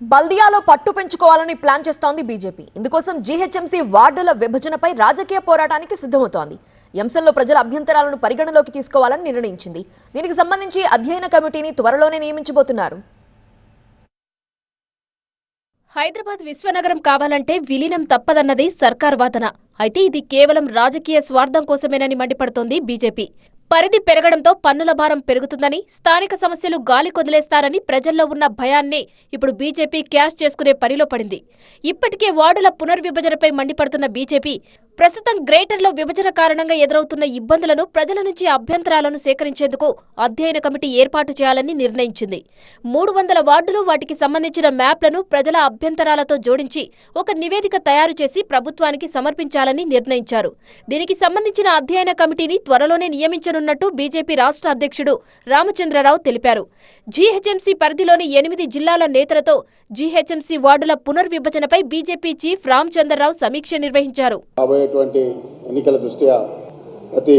బల్దియాలో పట్టు పెంచుకోవాలని ప్లాన్ చేస్తోంది బీజేపీ. ఇందుకోసం జీహెచ్ఎంసీ వార్డుల విభజనపై రాజకీయ పోరాటానికి సిద్ధమవుతోంది. ఈ అంశంలో ప్రజల అభ్యంతరాలను పరిగణలోకి తీసుకోవాలని నిర్ణయించింది. దీనికి సంబంధించి అధ్యయన కమిటీని త్వరలోనే నియమించబోతున్నారు. హైదరాబాద్ విశ్వనగరం కావాలంటే విలీనం తప్పదన్నది సర్కార్ వాదన. అయితే ఇది కేవలం రాజకీయ స్వార్థం కోసమేనని మండిపడుతోంది బీజేపీ. పరిధి పెరగడంతో పన్నుల భారం పెరుగుతుందని, స్థానిక సమస్యలు గాలి కొదిలేస్తారని ప్రజల్లో ఉన్న భయాన్నే ఇప్పుడు బీజేపీ క్యాష్ చేసుకునే పనిలో పడింది. ఇప్పటికే వార్డుల పునర్విభజనపై మండిపడుతున్న బీజేపీ ప్రస్తుతం గ్రేటర్లో విభజన కారణంగా ఎదురవుతున్న ఇబ్బందులను, ప్రజల నుంచి అభ్యంతరాలను సేకరించేందుకు అధ్యయన కమిటీ ఏర్పాటు చేయాలని నిర్ణయించింది. 300 వార్డులు, వాటికి సంబంధించిన మ్యాప్లను ప్రజల అభ్యంతరాలతో జోడించి ఒక నివేదిక తయారు చేసి ప్రభుత్వానికి సమర్పించాలని నిర్ణయించారు. దీనికి సంబంధించిన అధ్యయన కమిటీని త్వరలోనే నియమించనున్నట్టు బీజేపీ రాష్ట్ర అధ్యక్షుడు రామచంద్రరావు తెలిపారు. జీహెచ్ఎంసీ పరిధిలోని 8 జిల్లాల నేతలతో జీహెచ్ఎంసీ వార్డుల పునర్విభజనపై బీజేపీ చీఫ్ రామచంద్రరావు సమీక్ష నిర్వహించారు. రాబోయేటువంటి ఎన్నికల దృష్ట్యా ప్రతి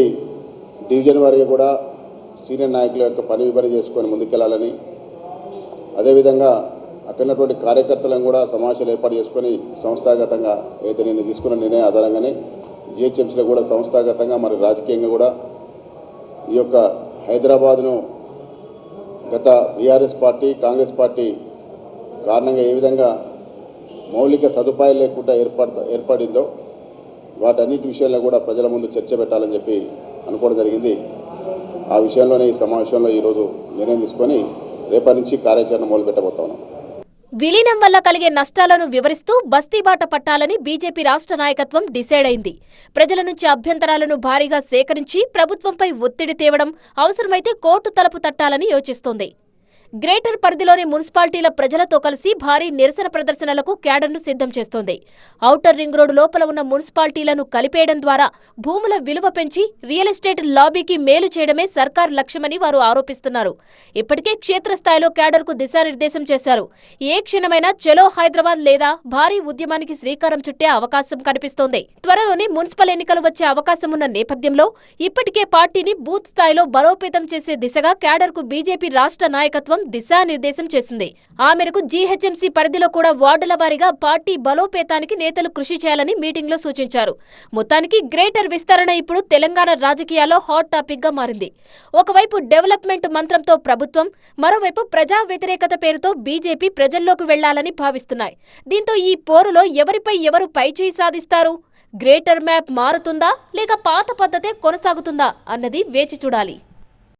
డివిజన్ వారికి కూడా సీనియర్ నాయకుల యొక్క పని విభజన చేసుకొని ముందుకెళ్లాలని, అదేవిధంగా అక్కడున్నటువంటి కార్యకర్తలను కూడా సమావేశాలు ఏర్పాటు చేసుకొని సంస్థాగతంగా అయితే నేను తీసుకున్న నిర్ణయం ఆధారంగానే జిహెచ్ఎంసీలో కూడా సంస్థాగతంగా మరి రాజకీయంగా కూడా ఈ యొక్క హైదరాబాద్ను గత బీఆర్ఎస్ పార్టీ, కాంగ్రెస్ పార్టీ కారణంగా ఏ విధంగా మౌలిక సదుపాయాలు లేకుండా ఏర్పడిందో వాటన్నిటి విషయాల్లో కూడా ప్రజల ముందు చర్చ పెట్టాలని చెప్పి అనుకోవడం జరిగింది. ఆ విషయంలోనే ఈ సమావేశంలో ఈరోజు నిర్ణయం తీసుకొని రేపటి నుంచి కార్యాచరణ మొదలుపెట్టబోతా ఉన్నాం. విలీనం వల్ల కలిగే నష్టాలను వివరిస్తూ బస్తీబాట పట్టాలని బీజేపీ రాష్ట్ర నాయకత్వం డిసైడ్ అయింది. ప్రజల నుంచి అభ్యంతరాలను భారీగా సేకరించి ప్రభుత్వంపై ఒత్తిడి తేవడం, అవసరమైతే కోర్టు తలుపు తట్టాలని యోచిస్తోంది. గ్రేటర్ పరిధిలోని మున్సిపాలిటీల ప్రజలతో కలిసి భారీ నిరసన ప్రదర్శనలకు క్యాడర్ను సిద్ధం చేస్తోంది. ఔటర్ రింగ్ రోడ్డు లోపల ఉన్న మున్సిపాలిటీలను కలిపేయడం ద్వారా భూముల విలువ పెంచి రియల్ ఎస్టేట్ లాబీకి మేలు చేయడమే సర్కారు లక్ష్యమని వారు ఆరోపిస్తున్నారు. ఇప్పటికే క్షేత్రస్థాయిలో క్యాడర్కు దిశానిర్దేశం చేశారు. ఏ క్షణమైనా చలో హైదరాబాద్ లేదా భారీ ఉద్యమానికి శ్రీకారం చుట్టే అవకాశం కనిపిస్తోంది. త్వరలోనే మున్సిపల్ ఎన్నికలు వచ్చే అవకాశం ఉన్న నేపథ్యంలో ఇప్పటికే పార్టీని బూత్ స్థాయిలో బలోపేతం చేసే దిశగా క్యాడర్కు బీజేపీ రాష్ట్ర నాయకత్వం దిశానిర్దేశం చేసింది. ఆ మేరకు జీహెచ్ఎంసీ పరిధిలో కూడా వార్డుల వారీగా పార్టీ బలోపేతానికి నేతలు కృషి చేయాలని మీటింగ్లో సూచించారు. మొత్తానికి గ్రేటర్ విస్తరణ ఇప్పుడు తెలంగాణ రాజకీయాల్లో హాట్ టాపిక్ గా మారింది. ఒకవైపు డెవలప్మెంట్ మంత్రంతో ప్రభుత్వం, మరోవైపు ప్రజా వ్యతిరేకత పేరుతో బీజేపీ ప్రజల్లోకి వెళ్లాలని భావిస్తున్నాయి. దీంతో ఈ పోరులో ఎవరిపై ఎవరు పైచేయి సాధిస్తారు? గ్రేటర్ మ్యాప్ మారుతుందా లేక పాత పద్ధతే కొనసాగుతుందా అన్నది వేచి చూడాలి.